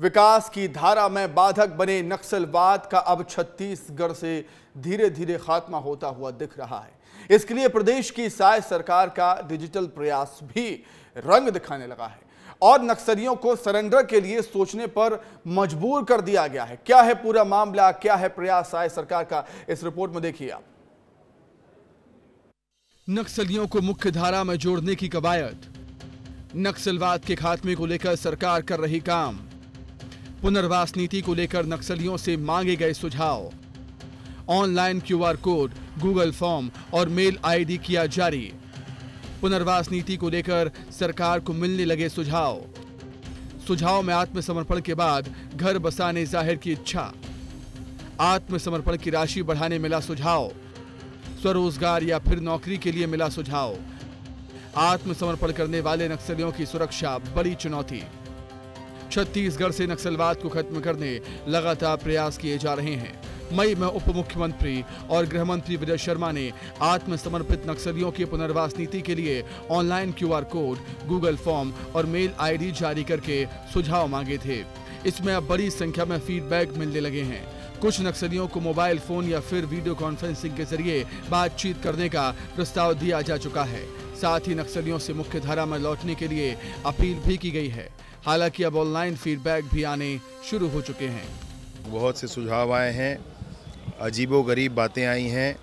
विकास की धारा में बाधक बने नक्सलवाद का अब छत्तीसगढ़ से धीरे धीरे खात्मा होता हुआ दिख रहा है। इसके लिए प्रदेश की साय सरकार का डिजिटल प्रयास भी रंग दिखाने लगा है और नक्सलियों को सरेंडर के लिए सोचने पर मजबूर कर दिया गया है। क्या है पूरा मामला, क्या है प्रयास साय सरकार का, इस रिपोर्ट में देखिए आप। नक्सलियों को मुख्य धारा में जोड़ने की कवायद, नक्सलवाद के खात्मे को लेकर सरकार कर रही काम, पुनर्वास नीति को लेकर नक्सलियों से मांगे गए सुझाव, online QR code, Google form और मेल ID किया जारी, पुनर्वास नीति को लेकर सरकार को मिलने लगे सुझाव में आत्मसमर्पण के बाद घर बसाने जाहिर की इच्छा, आत्मसमर्पण की राशि बढ़ाने मिला सुझाव, स्वरोजगार या फिर नौकरी के लिए मिला सुझाव, आत्मसमर्पण करने वाले नक्सलियों की सुरक्षा बड़ी चुनौती। छत्तीसगढ़ से नक्सलवाद को खत्म करने लगातार प्रयास किए जा रहे हैं। मई में उप मुख्यमंत्री और गृह मंत्री विजय शर्मा ने आत्मसमर्पित नक्सलियों की पुनर्वास नीति के लिए online QR code, Google form और मेल ID जारी करके सुझाव मांगे थे। इसमें अब बड़ी संख्या में फीडबैक मिलने लगे हैं। कुछ नक्सलियों को मोबाइल फोन या फिर वीडियो कॉन्फ्रेंसिंग के जरिए बातचीत करने का प्रस्ताव दिया जा चुका है। साथ ही नक्सलियों से मुख्य धारा में लौटने के लिए अपील भी की गई है। हालांकि अब ऑनलाइन फीडबैक भी आने शुरू हो चुके हैं। बहुत से सुझाव आए हैं, अजीबोगरीब बातें आई हैं।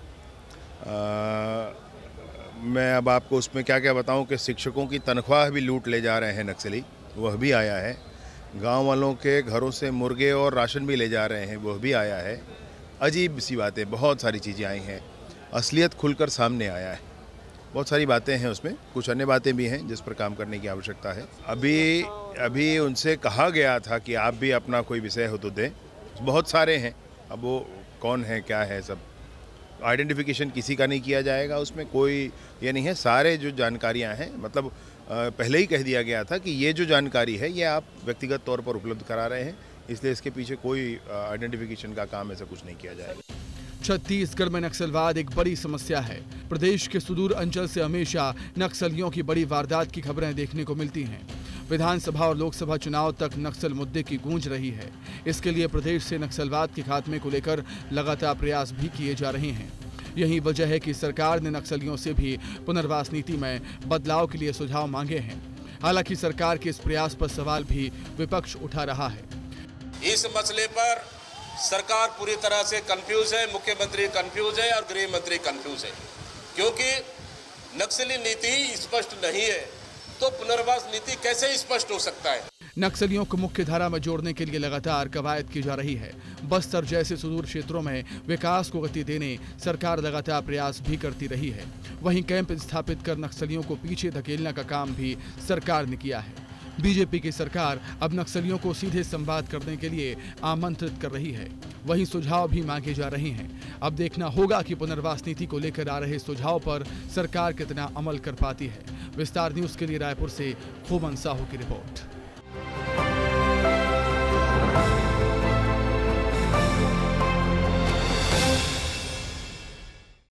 मैं अब आपको उसमें क्या क्या बताऊं कि शिक्षकों की तनख्वाह भी लूट ले जा रहे हैं नक्सली, वह भी आया है। गांव वालों के घरों से मुर्गे और राशन भी ले जा रहे हैं, वह भी आया है। अजीब सी बातें, बहुत सारी चीज़ें आई हैं। असलियत खुलकर सामने आया है। बहुत सारी बातें हैं उसमें, कुछ अन्य बातें भी हैं जिस पर काम करने की आवश्यकता है। अभी उनसे कहा गया था कि आप भी अपना कोई विषय हो तो दें। बहुत सारे हैं, अब वो कौन है क्या है सब आइडेंटिफिकेशन किसी का नहीं किया जाएगा। उसमें कोई ये नहीं है, सारे जो जानकारियां हैं, मतलब पहले ही कह दिया गया था कि ये जो जानकारी है ये आप व्यक्तिगत तौर पर उपलब्ध करा रहे हैं, इसलिए इसके पीछे कोई आइडेंटिफिकेशन का काम ऐसा कुछ नहीं किया जाएगा। छत्तीसगढ़ में नक्सलवाद एक बड़ी समस्या है। प्रदेश के सुदूर अंचल से हमेशा नक्सलियों की बड़ी वारदात की खबरें देखने को मिलती हैं। विधानसभा और लोकसभा चुनाव तक नक्सल मुद्दे की गूंज रही है। इसके लिए प्रदेश से नक्सलवाद के खात्मे को लेकर लगातार प्रयास भी किए जा रहे हैं। यही वजह है कि सरकार ने नक्सलियों से भी पुनर्वास नीति में बदलाव के लिए सुझाव मांगे हैं। हालांकि सरकार के इस प्रयास पर सवाल भी विपक्ष उठा रहा है। इस मसले पर सरकार पूरी तरह से कंफ्यूज है, मुख्यमंत्री कंफ्यूज है और गृह मंत्री कंफ्यूज है, क्योंकि नक्सली नीति स्पष्ट नहीं है तो पुनर्वास नीति कैसे स्पष्ट हो सकता है। नक्सलियों को मुख्य धारा में जोड़ने के लिए लगातार कवायद की जा रही है। बस्तर जैसे सुदूर क्षेत्रों में विकास को गति देने सरकार लगातार प्रयास भी करती रही है। वहीं कैंप स्थापित कर नक्सलियों को पीछे धकेलने का काम भी सरकार ने किया है। बीजेपी की सरकार अब नक्सलियों को सीधे संवाद करने के लिए आमंत्रित कर रही है। वहीं सुझाव भी मांगे जा रहे हैं। अब देखना होगा कि पुनर्वास नीति को लेकर आ रहे सुझाव पर सरकार कितना अमल कर पाती है। विस्तार न्यूज के लिए रायपुर से खोमन साहू की रिपोर्ट।